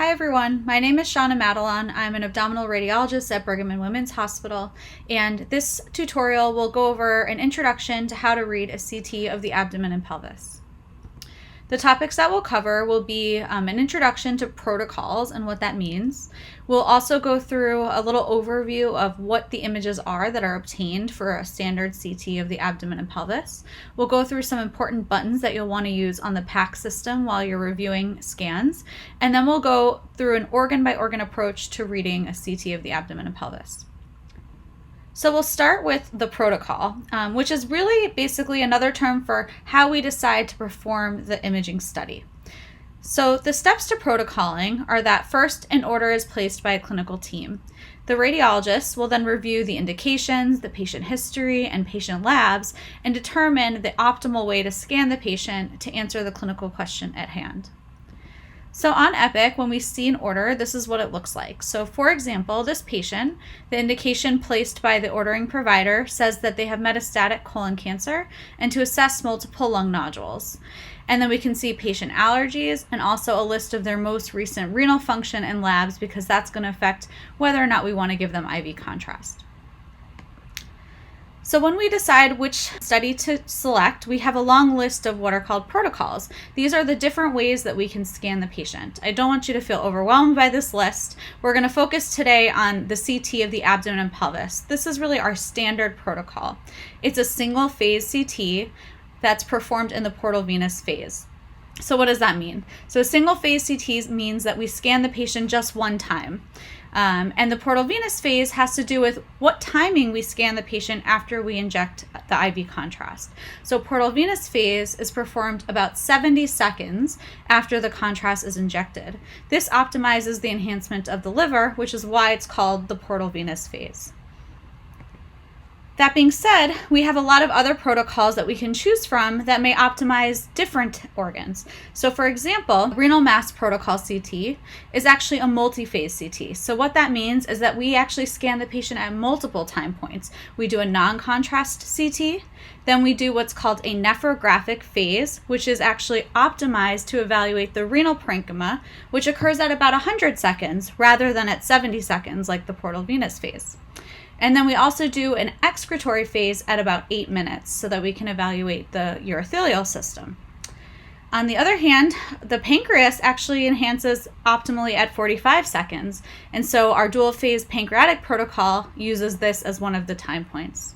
Hi everyone, my name is Shauna Madelon. I'm an abdominal radiologist at Brigham and Women's Hospital, and this tutorial will go over an introduction to how to read a CT of the abdomen and pelvis. The topics that we'll cover will be an introduction to protocols and what that means. We'll also go through a little overview of what the images are that are obtained for a standard CT of the abdomen and pelvis. We'll go through some important buttons that you'll want to use on the PAC system while you're reviewing scans. And then we'll go through an organ by organ approach to reading a CT of the abdomen and pelvis. So we'll start with the protocol, which is really basically another term for how we decide to perform the imaging study. So the steps to protocoling are that first an order is placed by a clinical team. The radiologist will then review the indications, the patient history, and patient labs and determine the optimal way to scan the patient to answer the clinical question at hand. So on Epic, when we see an order, this is what it looks like. So for example, this patient, the indication placed by the ordering provider says that they have metastatic colon cancer and to assess multiple lung nodules. And then we can see patient allergies and also a list of their most recent renal function and labs because that's going to affect whether or not we want to give them IV contrast. So when we decide which study to select, we have a long list of what are called protocols. These are the different ways that we can scan the patient. I don't want you to feel overwhelmed by this list. We're going to focus today on the CT of the abdomen and pelvis. This is really our standard protocol. It's a single phase CT that's performed in the portal venous phase. So what does that mean? So a single phase CT means that we scan the patient just one time. And the portal venous phase has to do with what timing we scan the patient after we inject the IV contrast. So portal venous phase is performed about 70 seconds after the contrast is injected. This optimizes the enhancement of the liver, which is why it's called the portal venous phase. That being said, we have a lot of other protocols that we can choose from that may optimize different organs. So for example, renal mass protocol CT is actually a multi-phase CT. So what that means is that we actually scan the patient at multiple time points. We do a non-contrast CT, then we do what's called a nephrographic phase, which is actually optimized to evaluate the renal parenchyma, which occurs at about 100 seconds rather than at 70 seconds like the portal venous phase. And then we also do an excretory phase at about 8 minutes so that we can evaluate the urothelial system. On the other hand, the pancreas actually enhances optimally at 45 seconds. And so our dual phase pancreatic protocol uses this as one of the time points.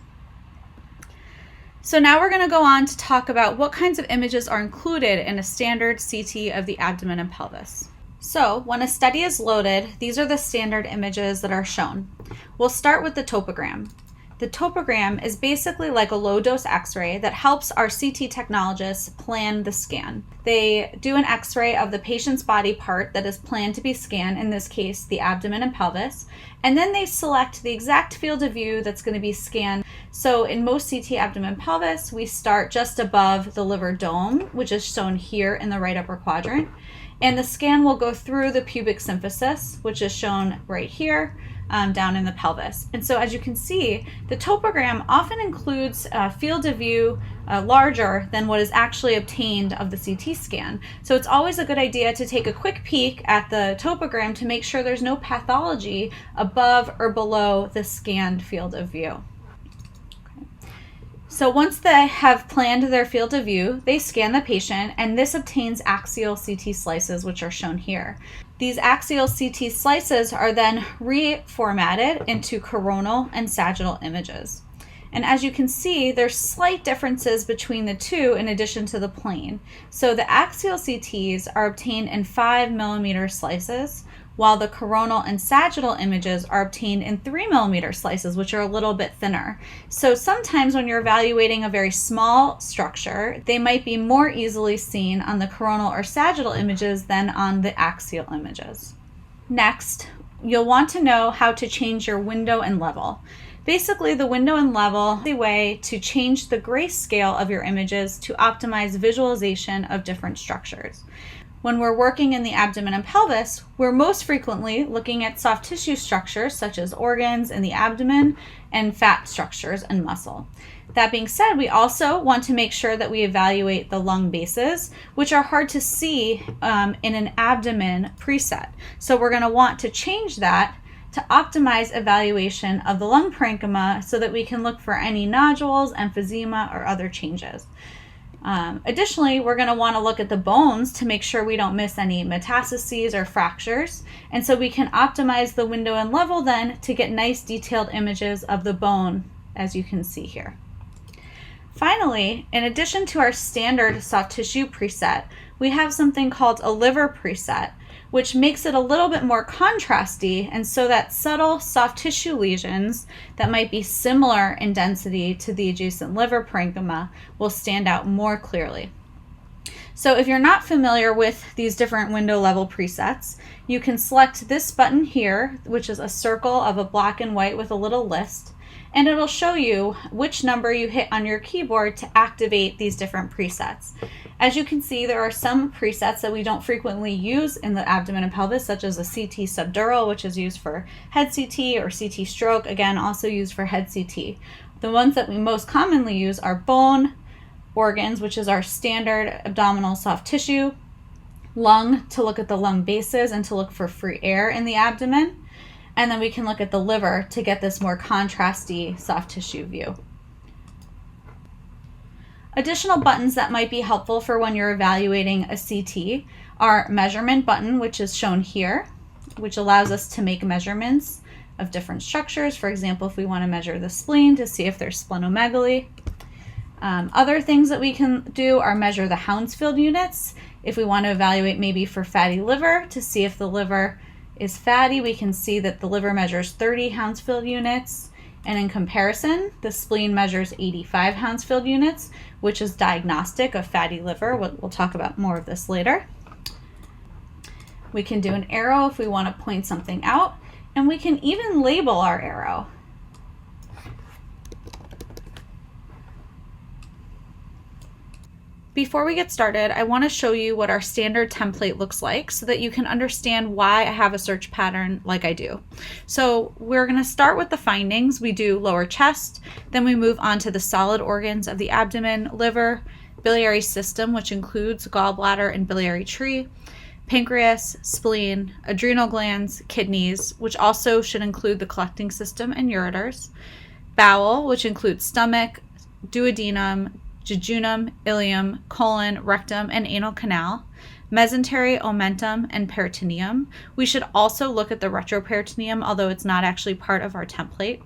So now we're going to go on to talk about what kinds of images are included in a standard CT of the abdomen and pelvis. So when a study is loaded, these are the standard images that are shown. We'll start with the topogram. The topogram is basically like a low-dose X-ray that helps our CT technologists plan the scan. They do an X-ray of the patient's body part that is planned to be scanned, in this case, the abdomen and pelvis, and then they select the exact field of view that's going to be scanned. So in most CT abdomen pelvis, we start just above the liver dome, which is shown here in the right upper quadrant. And the scan will go through the pubic symphysis, which is shown right here, down in the pelvis. And so as you can see, the topogram often includes a field of view larger than what is actually obtained of the CT scan. So it's always a good idea to take a quick peek at the topogram to make sure there's no pathology above or below the scanned field of view. So once they have planned their field of view, they scan the patient, and this obtains axial CT slices, which are shown here. These axial CT slices are then reformatted into coronal and sagittal images. And as you can see, there's slight differences between the two in addition to the plane. So the axial CTs are obtained in 5 millimeter slices, while the coronal and sagittal images are obtained in 3 millimeter slices, which are a little bit thinner. So sometimes when you're evaluating a very small structure, they might be more easily seen on the coronal or sagittal images than on the axial images. Next, you'll want to know how to change your window and level. Basically, the window and level is a way to change the grayscale of your images to optimize visualization of different structures. When we're working in the abdomen and pelvis, we're most frequently looking at soft tissue structures such as organs in the abdomen and fat structures and muscle. That being said, we also want to make sure that we evaluate the lung bases, which are hard to see in an abdomen preset. So we're going to want to change that to optimize evaluation of the lung parenchyma so that we can look for any nodules, emphysema, or other changes. Additionally, we're going to want to look at the bones to make sure we don't miss any metastases or fractures. And so we can optimize the window and level then to get nice detailed images of the bone, as you can see here. Finally, in addition to our standard soft tissue preset, we have something called a liver preset, which makes it a little bit more contrasty, and so that subtle soft tissue lesions that might be similar in density to the adjacent liver parenchyma will stand out more clearly. So if you're not familiar with these different window level presets, you can select this button here, which is a circle of a black and white with a little list, and it'll show you which number you hit on your keyboard to activate these different presets. As you can see, there are some presets that we don't frequently use in the abdomen and pelvis, such as a CT subdural, which is used for head CT, or CT stroke, again, also used for head CT. The ones that we most commonly use are bone organs, which is our standard abdominal soft tissue, lung to look at the lung bases and to look for free air in the abdomen, and then we can look at the liver to get this more contrasty soft tissue view. Additional buttons that might be helpful for when you're evaluating a CT are measurement button, which is shown here, which allows us to make measurements of different structures. For example, if we want to measure the spleen to see if there's splenomegaly. Other things that we can do are measure the Hounsfield units. If we want to evaluate maybe for fatty liver to see if the liver is fatty, we can see that the liver measures 30 Hounsfield units. And in comparison, the spleen measures 85 Hounsfield units, which is diagnostic of fatty liver. We'll talk about more of this later. We can do an arrow if we want to point something out, and we can even label our arrow. Before we get started, I want to show you what our standard template looks like so that you can understand why I have a search pattern like I do. So we're going to start with the findings. We do lower chest, then we move on to the solid organs of the abdomen, liver, biliary system, which includes gallbladder and biliary tree, pancreas, spleen, adrenal glands, kidneys, which also should include the collecting system and ureters, bowel, which includes stomach, duodenum, jejunum, ileum, colon, rectum, and anal canal, mesentery, omentum, and peritoneum. We should also look at the retroperitoneum, although it's not actually part of our template.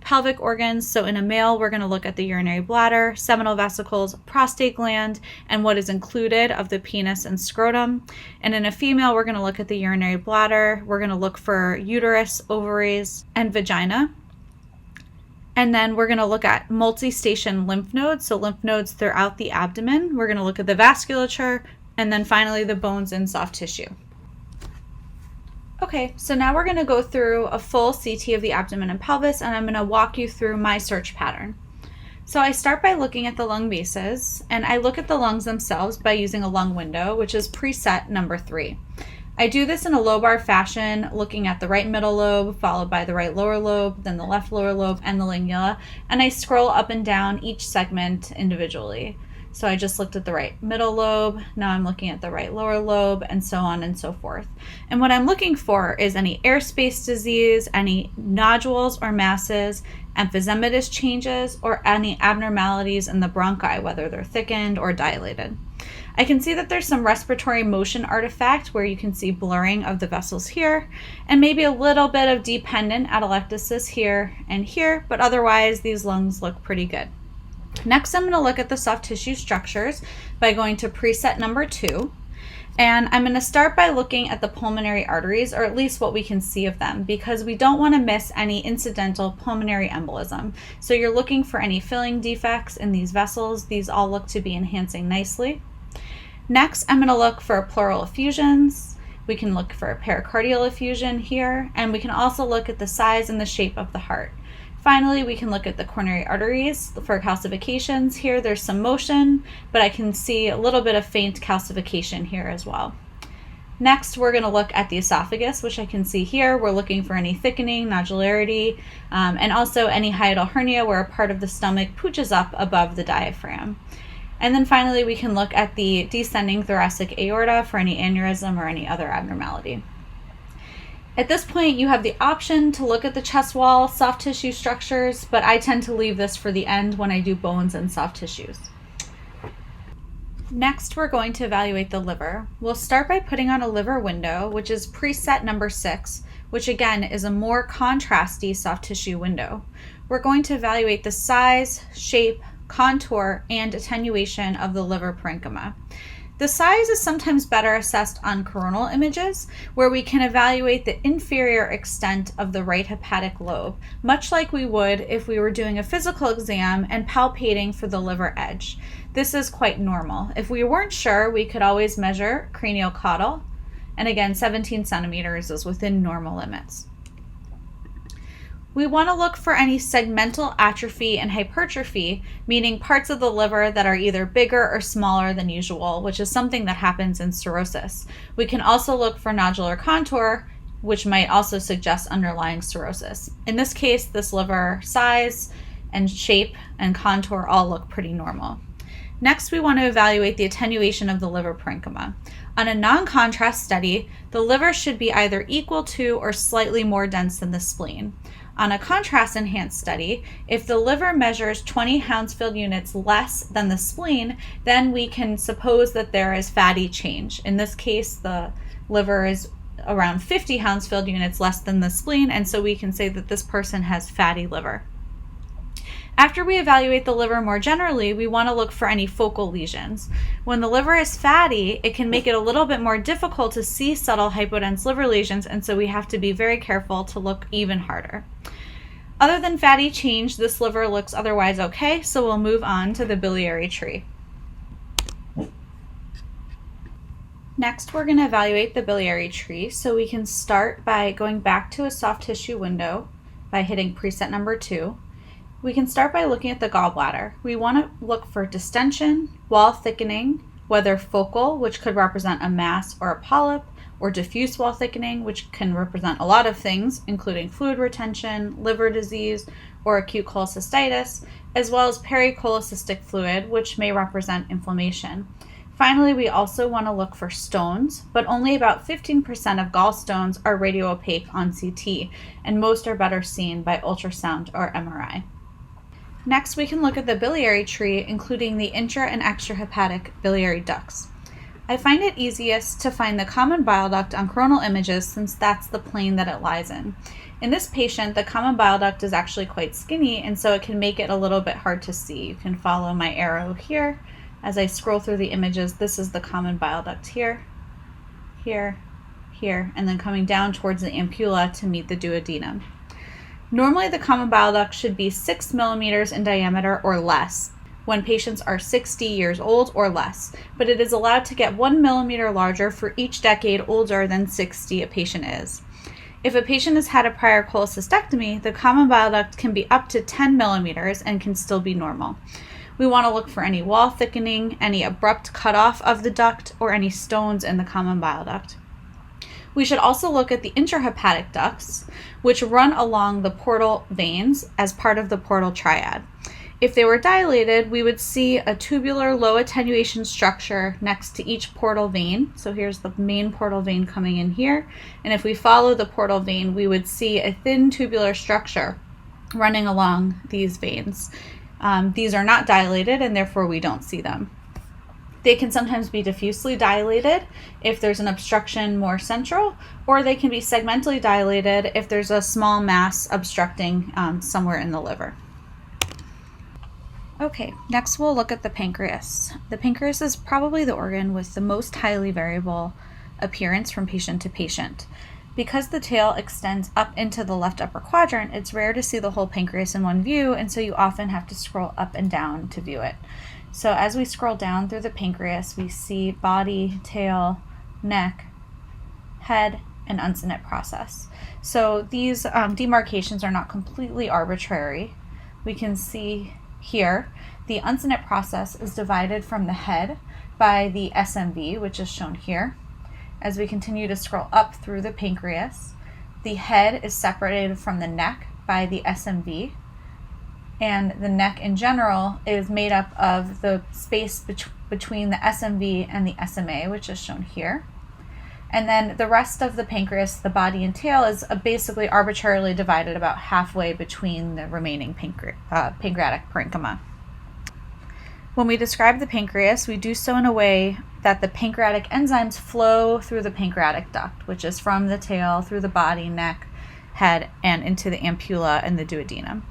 Pelvic organs, so in a male, we're going to look at the urinary bladder, seminal vesicles, prostate gland, and what is included of the penis and scrotum. And in a female, we're going to look at the urinary bladder. We're going to look for uterus, ovaries, and vagina. And then we're going to look at multi-station lymph nodes, so lymph nodes throughout the abdomen. We're going to look at the vasculature, and then finally the bones and soft tissue. Okay, so now we're going to go through a full CT of the abdomen and pelvis, and I'm going to walk you through my search pattern. So I start by looking at the lung bases, and I look at the lungs themselves by using a lung window, which is preset number 3. I do this in a lobar fashion, looking at the right middle lobe, followed by the right lower lobe, then the left lower lobe, and the lingula, and I scroll up and down each segment individually. So I just looked at the right middle lobe, now I'm looking at the right lower lobe, and so on and so forth. And what I'm looking for is any airspace disease, any nodules or masses, emphysematous changes, or any abnormalities in the bronchi, whether they're thickened or dilated. I can see that there's some respiratory motion artifact where you can see blurring of the vessels here, and maybe a little bit of dependent atelectasis here and here, but otherwise these lungs look pretty good. Next, I'm going to look at the soft tissue structures by going to preset number 2. And I'm going to start by looking at the pulmonary arteries, or at least what we can see of them, because we don't want to miss any incidental pulmonary embolism. So you're looking for any filling defects in these vessels. These all look to be enhancing nicely. Next, I'm going to look for pleural effusions. We can look for a pericardial effusion here, and we can also look at the size and the shape of the heart. Finally, we can look at the coronary arteries for calcifications. Here there's some motion, but I can see a little bit of faint calcification here as well. Next, we're going to look at the esophagus, which I can see here. We're looking for any thickening, nodularity, and also any hiatal hernia where a part of the stomach pooches up above the diaphragm. And then finally, we can look at the descending thoracic aorta for any aneurysm or any other abnormality. At this point, you have the option to look at the chest wall, soft tissue structures, but I tend to leave this for the end when I do bones and soft tissues. Next, we're going to evaluate the liver. We'll start by putting on a liver window, which is preset number 6, which again is a more contrasty soft tissue window. We're going to evaluate the size, shape, contour, and attenuation of the liver parenchyma. The size is sometimes better assessed on coronal images, where we can evaluate the inferior extent of the right hepatic lobe, much like we would if we were doing a physical exam and palpating for the liver edge. This is quite normal. If we weren't sure, we could always measure craniocaudal, and again, 17 centimeters is within normal limits. We want to look for any segmental atrophy and hypertrophy, meaning parts of the liver that are either bigger or smaller than usual, which is something that happens in cirrhosis. We can also look for nodular contour, which might also suggest underlying cirrhosis. In this case, this liver size and shape and contour all look pretty normal. Next, we want to evaluate the attenuation of the liver parenchyma. On a non-contrast study, the liver should be either equal to or slightly more dense than the spleen. On a contrast-enhanced study, if the liver measures 20 Hounsfield units less than the spleen, then we can suppose that there is fatty change. In this case, the liver is around 50 Hounsfield units less than the spleen, and so we can say that this person has fatty liver. After we evaluate the liver more generally, we want to look for any focal lesions. When the liver is fatty, it can make it a little bit more difficult to see subtle hypodense liver lesions, and so we have to be very careful to look even harder. Other than fatty change, this liver looks otherwise okay, so we'll move on to the biliary tree. Next, we're going to evaluate the biliary tree, so we can start by going back to a soft tissue window by hitting preset number 2. We can start by looking at the gallbladder. We want to look for distension, wall thickening, whether focal, which could represent a mass or a polyp, or diffuse wall thickening, which can represent a lot of things, including fluid retention, liver disease, or acute cholecystitis, as well as pericholecystic fluid, which may represent inflammation. Finally, we also want to look for stones, but only about 15% of gallstones are radiopaque on CT, and most are better seen by ultrasound or MRI. Next, we can look at the biliary tree, including the intra and extrahepatic biliary ducts. I find it easiest to find the common bile duct on coronal images since that's the plane that it lies in. In this patient, the common bile duct is actually quite skinny, and so it can make it a little bit hard to see. You can follow my arrow here. As I scroll through the images, this is the common bile duct here, here, here, and then coming down towards the ampulla to meet the duodenum. Normally, the common bile duct should be 6 millimeters in diameter or less when patients are 60 years old or less, but it is allowed to get 1 millimeter larger for each decade older than 60 a patient is. If a patient has had a prior cholecystectomy, the common bile duct can be up to 10 millimeters and can still be normal. We want to look for any wall thickening, any abrupt cutoff of the duct, or any stones in the common bile duct. We should also look at the intrahepatic ducts, which run along the portal veins as part of the portal triad. If they were dilated, we would see a tubular low attenuation structure next to each portal vein. So here's the main portal vein coming in here. And if we follow the portal vein, we would see a thin tubular structure running along these veins. These are not dilated, and therefore we don't see them. They can sometimes be diffusely dilated if there's an obstruction more central, or they can be segmentally dilated if there's a small mass obstructing somewhere in the liver. Okay, next we'll look at the pancreas. The pancreas is probably the organ with the most highly variable appearance from patient to patient. Because the tail extends up into the left upper quadrant, it's rare to see the whole pancreas in one view, and so you often have to scroll up and down to view it. So as we scroll down through the pancreas, we see body, tail, neck, head, and uncinate process. So these demarcations are not completely arbitrary. We can see here the uncinate process is divided from the head by the SMV, which is shown here. as we continue to scroll up through the pancreas. The head is separated from the neck by the SMV, and the neck in general is made up of the space between the SMV and the SMA, which is shown here. And then the rest of the pancreas, the body and tail, is basically arbitrarily divided about halfway between the remaining pancreatic parenchyma. When we describe the pancreas, we do so in a way that the pancreatic enzymes flow through the pancreatic duct, which is from the tail through the body, neck, head, and into the ampulla and the duodenum.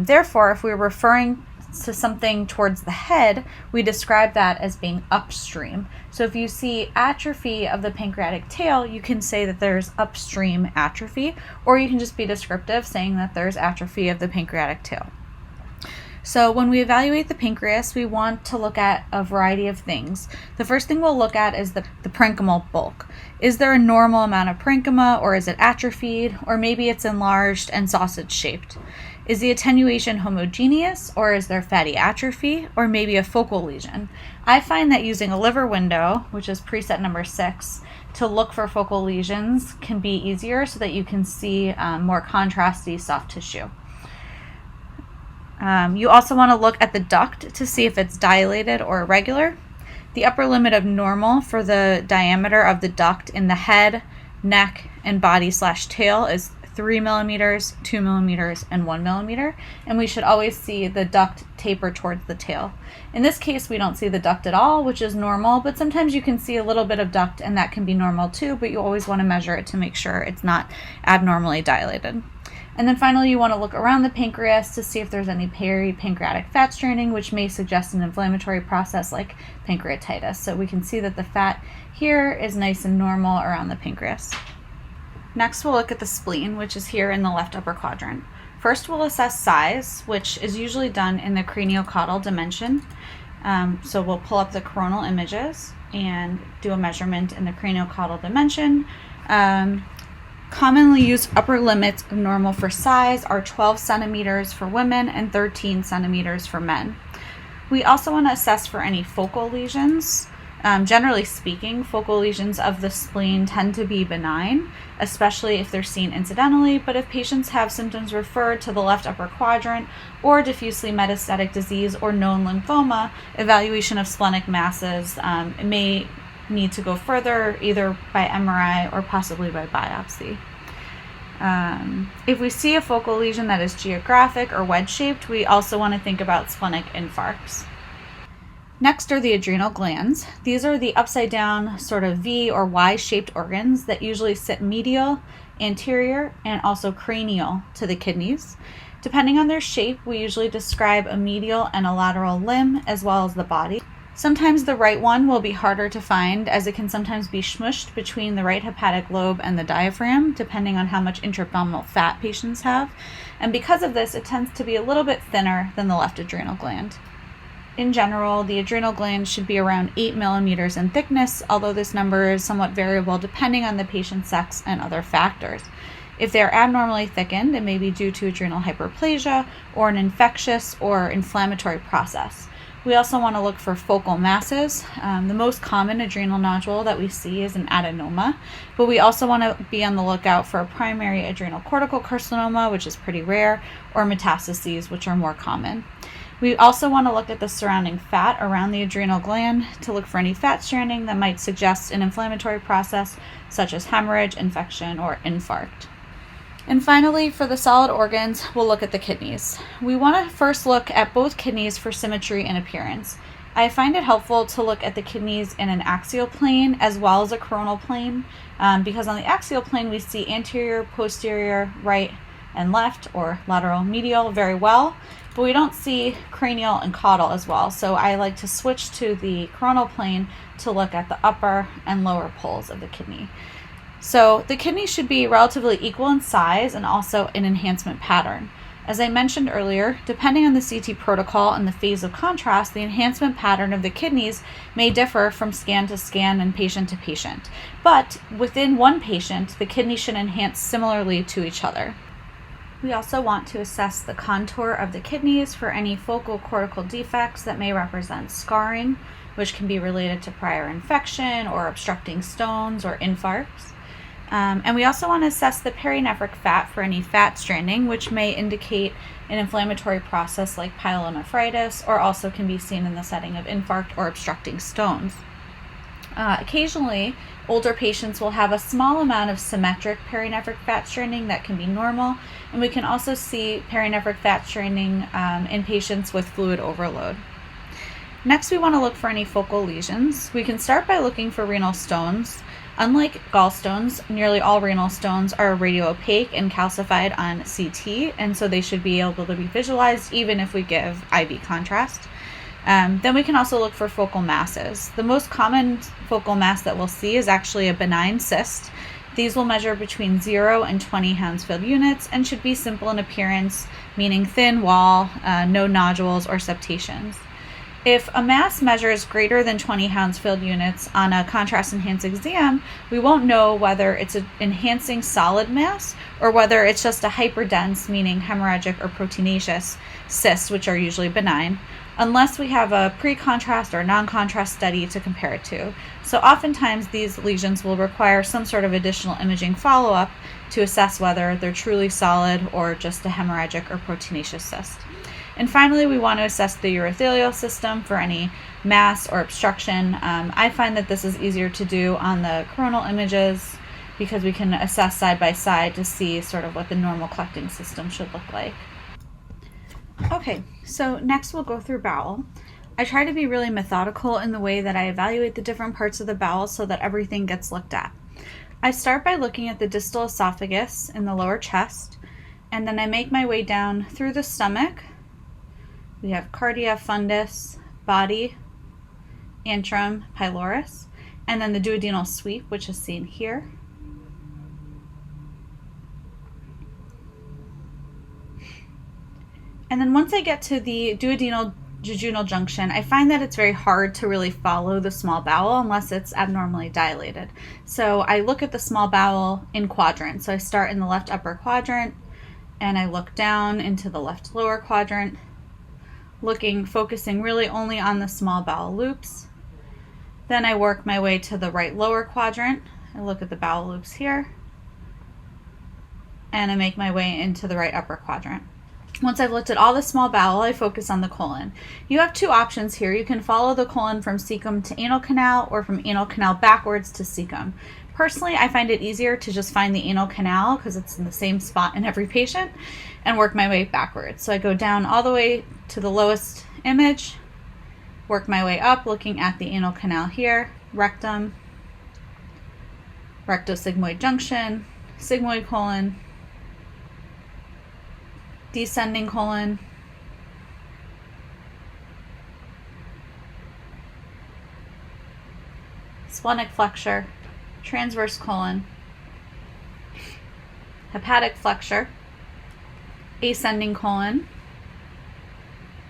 Therefore, if we're referring to something towards the head, we describe that as being upstream. So if you see atrophy of the pancreatic tail, you can say that there's upstream atrophy, or you can just be descriptive, saying that there's atrophy of the pancreatic tail. So when we evaluate the pancreas, we want to look at a variety of things. The first thing we'll look at is the parenchymal bulk. Is there a normal amount of parenchyma, or is it atrophied, or maybe it's enlarged and sausage-shaped? Is the attenuation homogeneous, or is there fatty atrophy, or maybe a focal lesion? I find that using a liver window, which is preset number 6, to look for focal lesions can be easier so that you can see more contrasty soft tissue. You also want to look at the duct to see if it's dilated or irregular. The upper limit of normal for the diameter of the duct in the head, neck, and body/tail is 3 millimeters, 2 millimeters, and 1 millimeter, and we should always see the duct taper towards the tail. In this case, we don't see the duct at all, which is normal, but sometimes you can see a little bit of duct, and that can be normal too, but you always want to measure it to make sure it's not abnormally dilated. And then finally, you want to look around the pancreas to see if there's any peripancreatic fat straining, which may suggest an inflammatory process like pancreatitis. So we can see that the fat here is nice and normal around the pancreas. Next, we'll look at the spleen, which is here in the left upper quadrant. First, we'll assess size, which is usually done in the craniocaudal dimension. So we'll pull up the coronal images and do a measurement in the craniocaudal dimension. Commonly used upper limits of normal for size are 12 centimeters for women and 13 centimeters for men. We also want to assess for any focal lesions. Generally speaking, focal lesions of the spleen tend to be benign, especially if they're seen incidentally, but if patients have symptoms referred to the left upper quadrant or diffusely metastatic disease or known lymphoma, evaluation of splenic masses may need to go further, either by MRI or possibly by biopsy. If we see a focal lesion that is geographic or wedge-shaped, we also want to think about splenic infarcts. Next are the adrenal glands. These are the upside down sort of V or Y-shaped organs that usually sit medial, anterior, and also cranial to the kidneys. Depending on their shape, we usually describe a medial and a lateral limb as well as the body. Sometimes the right one will be harder to find, as it can sometimes be smushed between the right hepatic lobe and the diaphragm, depending on how much intra-abdominal fat patients have. And because of this, it tends to be a little bit thinner than the left adrenal gland. In general, the adrenal gland should be around 8 millimeters in thickness, although this number is somewhat variable depending on the patient's sex and other factors. If they are abnormally thickened, it may be due to adrenal hyperplasia or an infectious or inflammatory process. We also want to look for focal masses. The most common adrenal nodule that we see is an adenoma, but we also want to be on the lookout for a primary adrenal cortical carcinoma, which is pretty rare, or metastases, which are more common. We also want to look at the surrounding fat around the adrenal gland to look for any fat stranding that might suggest an inflammatory process, such as hemorrhage, infection, or infarct. And finally, for the solid organs, we'll look at the kidneys. We want to first look at both kidneys for symmetry and appearance. I find it helpful to look at the kidneys in an axial plane as well as a coronal plane, because on the axial plane we see anterior, posterior, right, and left, or lateral, medial very well, but we don't see cranial and caudal as well. So I like to switch to the coronal plane to look at the upper and lower poles of the kidney. So the kidney should be relatively equal in size and also an enhancement pattern. As I mentioned earlier, depending on the CT protocol and the phase of contrast, the enhancement pattern of the kidneys may differ from scan to scan and patient to patient. But within one patient, the kidney should enhance similarly to each other. We also want to assess the contour of the kidneys for any focal cortical defects that may represent scarring. which can be related to prior infection or obstructing stones or infarcts. And we also want to assess the perinephric fat for any fat stranding, which may indicate an inflammatory process like pyelonephritis, or also can be seen in the setting of infarct or obstructing stones. Occasionally, older patients will have a small amount of symmetric perinephric fat stranding that can be normal, and we can also see perinephric fat stranding in patients with fluid overload. Next, we want to look for any focal lesions. We can start by looking for renal stones. Unlike gallstones, nearly all renal stones are radio-opaque and calcified on CT, and so they should be able to be visualized even if we give IV contrast. Then we can also look for focal masses. The most common focal mass that we'll see is actually a benign cyst. These will measure between 0 and 20 Hounsfield units and should be simple in appearance, meaning thin wall, no nodules or septations. If a mass measures greater than 20 Hounsfield units on a contrast-enhanced exam, we won't know whether it's an enhancing solid mass or whether it's just a hyperdense, meaning hemorrhagic or proteinaceous cyst, which are usually benign, unless we have a pre-contrast or non-contrast study to compare it to. So oftentimes these lesions will require some sort of additional imaging follow-up to assess whether they're truly solid or just a hemorrhagic or proteinaceous cyst. And finally, we want to assess the urothelial system for any mass or obstruction. I find that this is easier to do on the coronal images because we can assess side by side to see sort of what the normal collecting system should look like. Okay, so next we'll go through bowel. I try to be really methodical in the way that I evaluate the different parts of the bowel so that everything gets looked at. I start by looking at the distal esophagus in the lower chest, and then I make my way down through the stomach. We have cardia, fundus, body, antrum, pylorus, and then the duodenal sweep, which is seen here. And then once I get to the duodenal jejunal junction, I find that it's very hard to really follow the small bowel unless it's abnormally dilated. So I look at the small bowel in quadrants. So I start in the left upper quadrant, and I look down into the left lower quadrant, focusing really only on the small bowel loops. Then I work my way to the right lower quadrant. I look at the bowel loops here, and I make my way into the right upper quadrant. Once I've looked at all the small bowel, I focus on the colon. You have two options here. You can follow the colon from cecum to anal canal or from anal canal backwards to cecum. Personally, I find it easier to just find the anal canal because it's in the same spot in every patient and work my way backwards. So I go down all the way to the lowest image, work my way up looking at the anal canal here, rectum, rectosigmoid junction, sigmoid colon, descending colon, splenic flexure, transverse colon, hepatic flexure, ascending colon,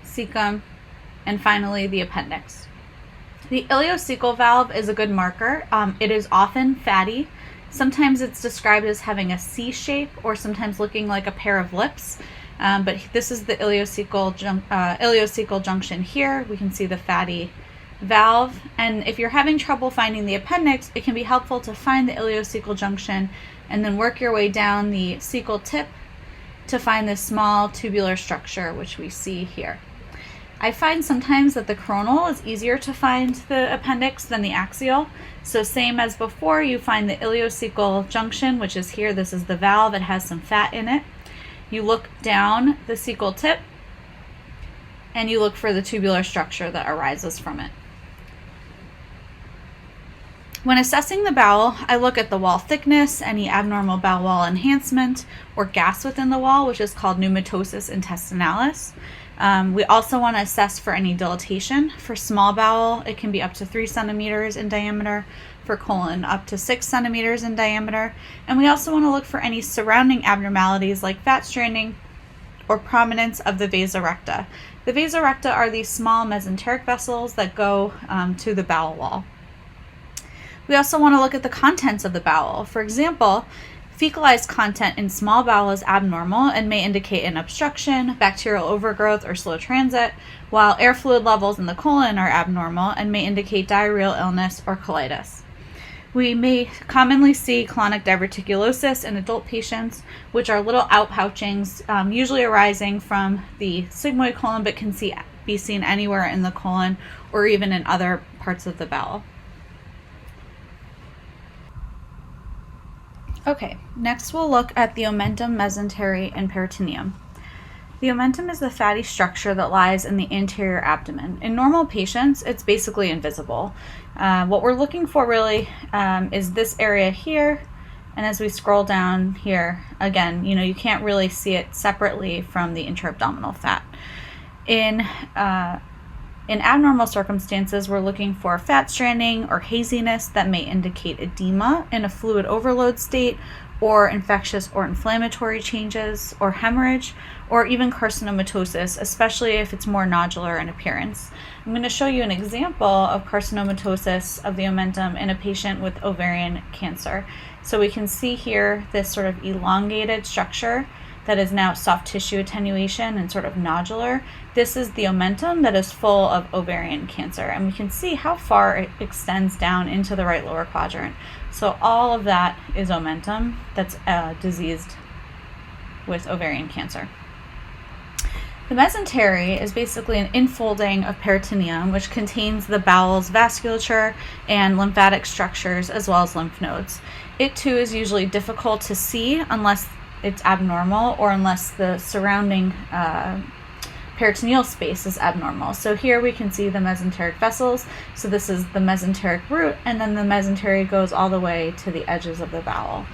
cecum, and finally the appendix. The ileocecal valve is a good marker. It is often fatty. Sometimes it's described as having a C shape or sometimes looking like a pair of lips. But this is the ileocecal junction here. We can see the fatty valve. And if you're having trouble finding the appendix, it can be helpful to find the ileocecal junction and then work your way down the cecal tip to find this small tubular structure, which we see here. I find sometimes that the coronal is easier to find the appendix than the axial. So same as before, you find the ileocecal junction, which is here. This is the valve. It has some fat in it. You look down the cecal tip and you look for the tubular structure that arises from it. When assessing the bowel, I look at the wall thickness, any abnormal bowel wall enhancement, or gas within the wall, which is called pneumatosis intestinalis. We also want to assess for any dilatation. For small bowel, it can be up to 3 centimeters in diameter. For colon, up to 6 centimeters in diameter. And we also want to look for any surrounding abnormalities like fat stranding or prominence of the vasa recta. The vasa recta are these small mesenteric vessels that go to the bowel wall. We also want to look at the contents of the bowel. For example, Fecalized content in small bowel is abnormal and may indicate an obstruction, bacterial overgrowth, or slow transit, while air fluid levels in the colon are abnormal and may indicate diarrheal illness or colitis. We may commonly see colonic diverticulosis in adult patients, which are little outpouchings, usually arising from the sigmoid colon, but can be seen anywhere in the colon or even in other parts of the bowel. Okay, next we'll look at the omentum, mesentery, and peritoneum. The omentum is the fatty structure that lies in the anterior abdomen. In normal patients, it's basically invisible. What we're looking for really is this area here, and as we scroll down here, again, you can't really see it separately from the intra-abdominal fat. In abnormal circumstances, we're looking for fat stranding or haziness that may indicate edema in a fluid overload state, or infectious or inflammatory changes, or hemorrhage, or even carcinomatosis, especially if it's more nodular in appearance. I'm going to show you an example of carcinomatosis of the omentum in a patient with ovarian cancer. So we can see here this sort of elongated structure that is now soft tissue attenuation and sort of nodular. This is the omentum that is full of ovarian cancer, and we can see how far it extends down into the right lower quadrant. So all of that is omentum that's diseased with ovarian cancer. The mesentery is basically an infolding of peritoneum, which contains the bowel's vasculature and lymphatic structures as well as lymph nodes. It too is usually difficult to see unless it's abnormal or unless the surrounding peritoneal space is abnormal. So here we can see the mesenteric vessels. So this is the mesenteric root, and then the mesentery goes all the way to the edges of the bowel.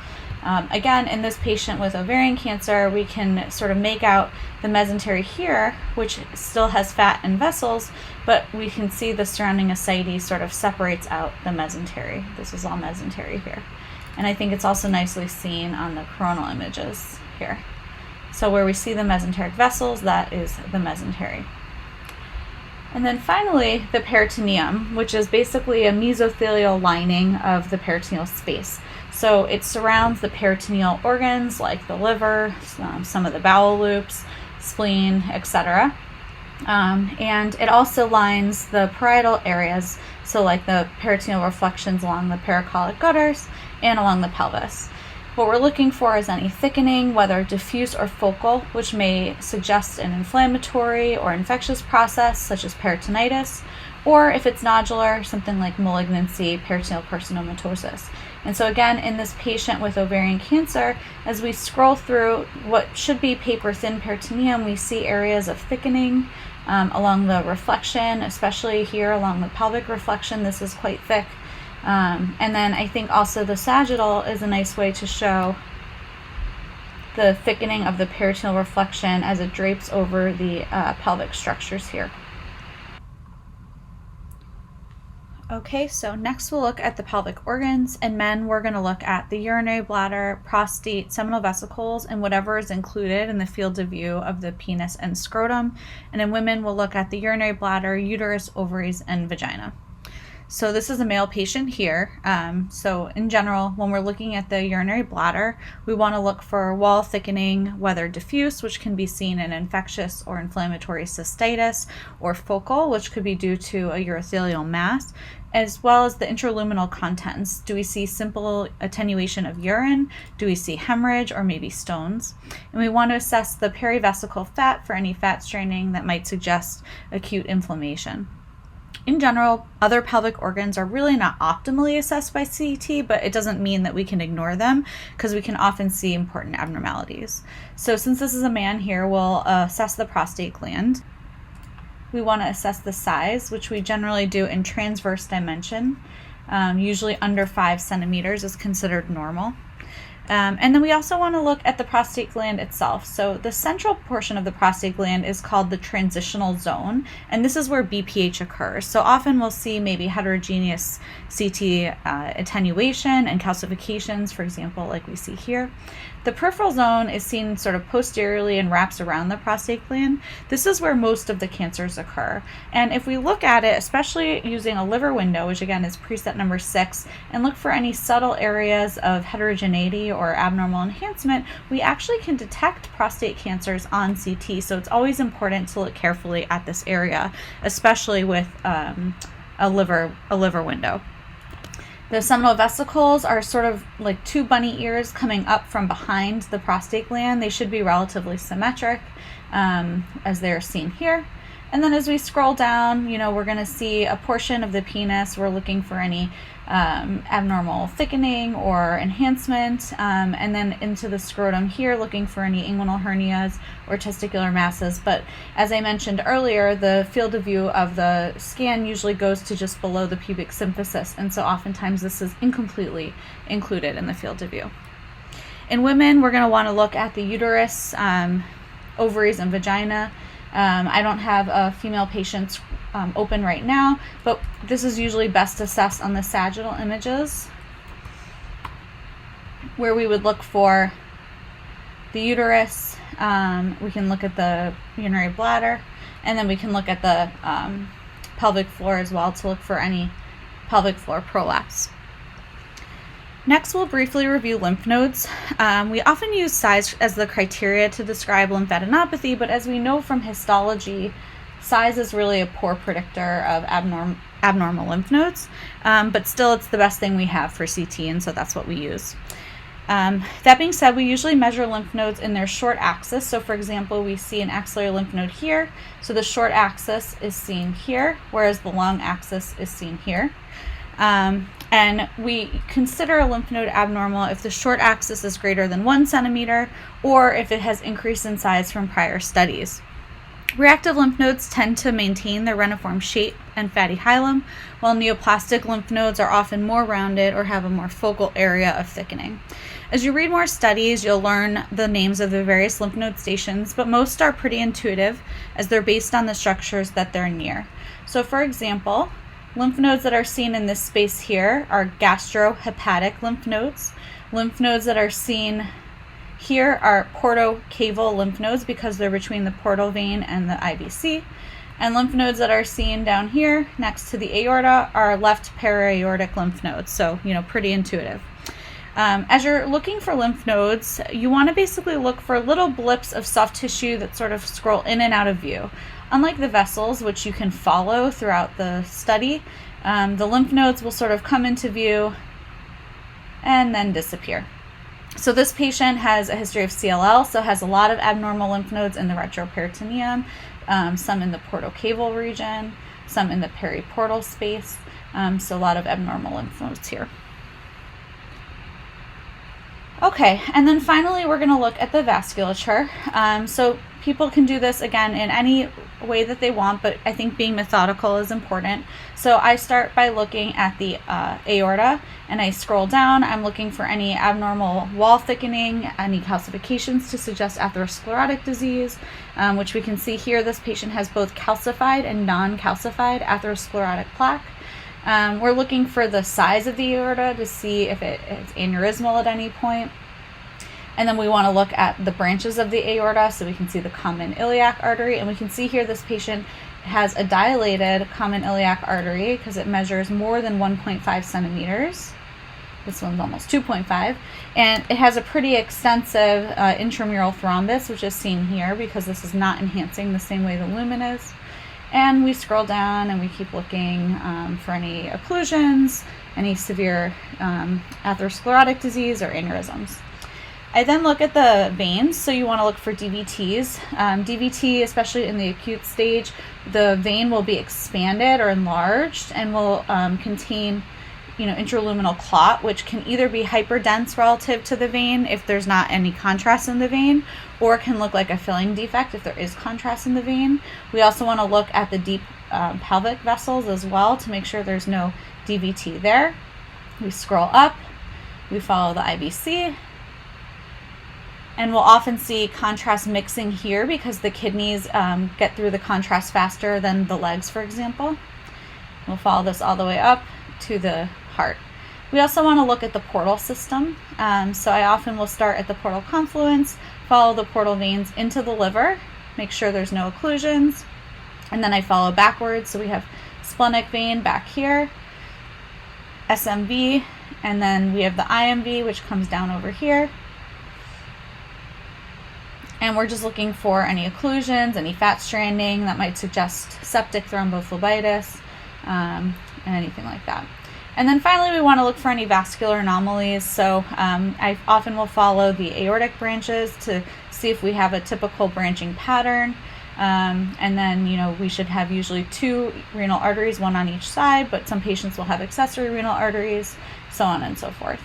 Again, in this patient with ovarian cancer, we can sort of make out the mesentery here, which still has fat and vessels, but we can see the surrounding ascites sort of separates out the mesentery. This is all mesentery here. And I think it's also nicely seen on the coronal images here. So where we see the mesenteric vessels, that is the mesentery. And then finally, the peritoneum, which is basically a mesothelial lining of the peritoneal space. So it surrounds the peritoneal organs like the liver, some of the bowel loops, spleen, etc. And it also lines the parietal areas, so like the peritoneal reflections along the pericolic gutters and along the pelvis. What we're looking for is any thickening, whether diffuse or focal, which may suggest an inflammatory or infectious process such as peritonitis, or if it's nodular, something like malignancy, peritoneal carcinomatosis. And so again, in this patient with ovarian cancer, as we scroll through what should be paper-thin peritoneum, we see areas of thickening along the reflection, especially here along the pelvic reflection. This is quite thick. And then I think also the sagittal is a nice way to show the thickening of the peritoneal reflection as it drapes over the pelvic structures here. Okay, so next we'll look at the pelvic organs. In men, we're going to look at the urinary bladder, prostate, seminal vesicles, and whatever is included in the field of view of the penis and scrotum. And in women, we'll look at the urinary bladder, uterus, ovaries, and vagina. So this is a male patient here. So in general, when we're looking at the urinary bladder, we want to look for wall thickening, whether diffuse, which can be seen in infectious or inflammatory cystitis, or focal, which could be due to a urothelial mass, as well as the intraluminal contents. Do we see simple attenuation of urine? Do we see hemorrhage or maybe stones? And we want to assess the perivesical fat for any fat straining that might suggest acute inflammation. In general, other pelvic organs are really not optimally assessed by CT, but it doesn't mean that we can ignore them because we can often see important abnormalities. So since this is a man here, we'll assess the prostate gland. We want to assess the size, which we generally do in transverse dimension. Usually under 5 centimeters is considered normal. And then we also want to look at the prostate gland itself. So the central portion of the prostate gland is called the transitional zone, and this is where BPH occurs. So often we'll see maybe heterogeneous CT attenuation and calcifications, for example, like we see here. The peripheral zone is seen sort of posteriorly and wraps around the prostate gland. This is where most of the cancers occur. And if we look at it, especially using a liver window, which again is preset number 6, and look for any subtle areas of heterogeneity or abnormal enhancement, we actually can detect prostate cancers on CT. So it's always important to look carefully at this area, especially with a liver window. The seminal vesicles are sort of like two bunny ears coming up from behind the prostate gland. They should be relatively symmetric, as they're seen here. And then as we scroll down, we're going to see a portion of the penis. We're looking for any abnormal thickening or enhancement, and then into the scrotum here, looking for any inguinal hernias or testicular masses. But as I mentioned earlier, the field of view of the scan usually goes to just below the pubic symphysis, and so oftentimes this is incompletely included in the field of view. In women, we're going to want to look at the uterus, ovaries, and vagina. I don't have a female patient open right now, but this is usually best assessed on the sagittal images, where we would look for the uterus. We can look at the urinary bladder, and then we can look at the pelvic floor as well to look for any pelvic floor prolapse. Next, we'll briefly review lymph nodes. We often use size as the criteria to describe lymphadenopathy, but as we know from histology, size is really a poor predictor of abnormal lymph nodes, but still it's the best thing we have for CT, and so that's what we use. That being said, we usually measure lymph nodes in their short axis. So for example, we see an axillary lymph node here, so the short axis is seen here, whereas the long axis is seen here. And we consider a lymph node abnormal if the short axis is greater than 1 centimeter or if it has increased in size from prior studies. Reactive lymph nodes tend to maintain their reniform shape and fatty hilum, while neoplastic lymph nodes are often more rounded or have a more focal area of thickening. As you read more studies, you'll learn the names of the various lymph node stations, but most are pretty intuitive as they're based on the structures that they're near. So for example, lymph nodes that are seen in this space here are gastrohepatic lymph nodes. Lymph nodes that are seen here are portocaval lymph nodes because they're between the portal vein and the IVC. And lymph nodes that are seen down here next to the aorta are left para-aortic lymph nodes. So, pretty intuitive. As you're looking for lymph nodes, you want to basically look for little blips of soft tissue that sort of scroll in and out of view. Unlike the vessels, which you can follow throughout the study, the lymph nodes will sort of come into view and then disappear. So this patient has a history of CLL, so has a lot of abnormal lymph nodes in the retroperitoneum, some in the portocaval region, some in the periportal space, so a lot of abnormal lymph nodes here. Okay, and then finally we're going to look at the vasculature. So people can do this again in any way that they want, but I think being methodical is important. So I start by looking at the aorta, and I scroll down. I'm looking for any abnormal wall thickening, any calcifications to suggest atherosclerotic disease, which we can see here. This patient has both calcified and non-calcified atherosclerotic plaque. We're looking for the size of the aorta to see if it is aneurysmal at any point. And then we want to look at the branches of the aorta, so we can see the common iliac artery. And we can see here this patient has a dilated common iliac artery because it measures more than 1.5 centimeters. This one's almost 2.5. And it has a pretty extensive intramural thrombus, which is seen here because this is not enhancing the same way the lumen is. And we scroll down and we keep looking for any occlusions, any severe atherosclerotic disease or aneurysms. I then look at the veins, so you want to look for DVTs. DVT, especially in the acute stage, the vein will be expanded or enlarged and will contain intraluminal clot, which can either be hyperdense relative to the vein if there's not any contrast in the vein, or it can look like a filling defect if there is contrast in the vein. We also want to look at the deep pelvic vessels as well to make sure there's no DVT there. We scroll up, we follow the IVC, and we'll often see contrast mixing here because the kidneys get through the contrast faster than the legs, for example. We'll follow this all the way up to the heart. We also want to look at the portal system. So I often will start at the portal confluence, follow the portal veins into the liver, make sure there's no occlusions, and then I follow backwards. So we have splenic vein back here, SMV And then we have the IMV, which comes down over here. And we're just looking for any occlusions, any fat stranding that might suggest septic thrombophlebitis, and anything like that. And then finally, we want to look for any vascular anomalies. So I often will follow the aortic branches to see if we have a typical branching pattern. And then, we should have usually 2 renal arteries, 1 on each side, but some patients will have accessory renal arteries, so on and so forth.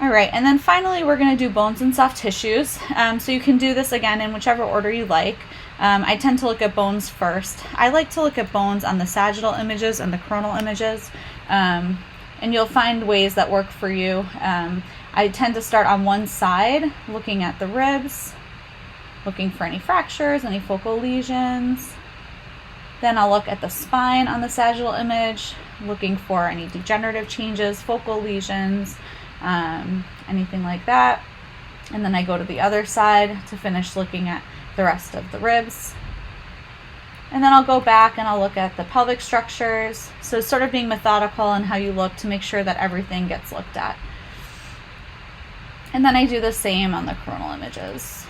All right, and then finally, we're going to do bones and soft tissues. So you can do this again in whichever order you like. I tend to look at bones first. I like to look at bones on the sagittal images and the coronal images, and you'll find ways that work for you. I tend to start on one side, looking at the ribs, looking for any fractures, any focal lesions. Then I'll look at the spine on the sagittal image, looking for any degenerative changes, focal lesions, anything like that. And then I go to the other side to finish looking at the rest of the ribs. And then I'll go back and I'll look at the pelvic structures. So sort of being methodical in how you look to make sure that everything gets looked at. And then I do the same on the coronal images.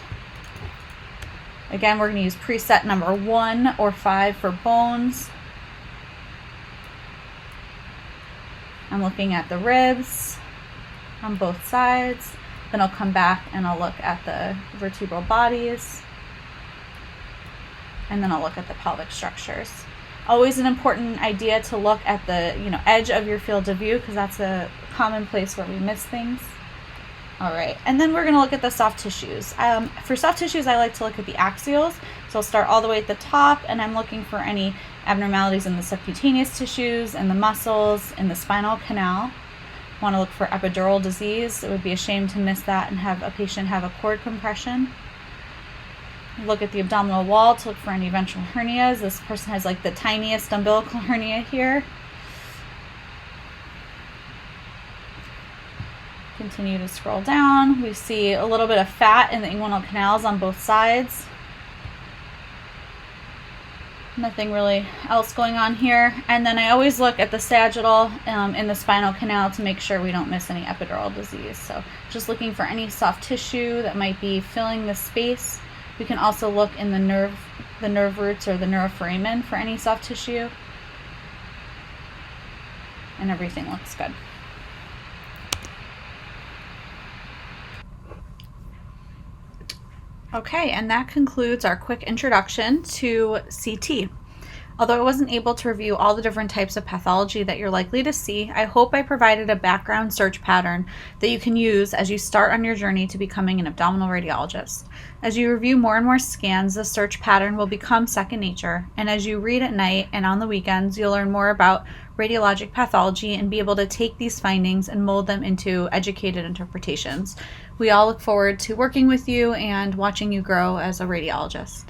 Again, we're going to use preset number 1 or 5 for bones. I'm looking at the ribs on both sides. Then I'll come back and I'll look at the vertebral bodies. And then I'll look at the pelvic structures. Always an important idea to look at the edge of your field of view, because that's a common place where we miss things. All right, and then we're going to look at the soft tissues. For soft tissues, I like to look at the axials. So I'll start all the way at the top, and I'm looking for any abnormalities in the subcutaneous tissues and the muscles in the spinal canal. Want to look for epidural disease. It would be a shame to miss that and have a patient have a cord compression. Look at the abdominal wall to look for any ventral hernias. This person has like the tiniest umbilical hernia here. Continue to scroll down. We see a little bit of fat in the inguinal canals on both sides. Nothing really else going on here. And then I always look at the sagittal in the spinal canal to make sure we don't miss any epidural disease. So just looking for any soft tissue that might be filling the space. We can also look in the nerve roots or the neuroforamen for any soft tissue. And everything looks good. Okay, and that concludes our quick introduction to CT. Although I wasn't able to review all the different types of pathology that you're likely to see, I hope I provided a background search pattern that you can use as you start on your journey to becoming an abdominal radiologist. As you review more and more scans, the search pattern will become second nature, and as you read at night and on the weekends, you'll learn more about radiologic pathology and be able to take these findings and mold them into educated interpretations. We all look forward to working with you and watching you grow as a radiologist.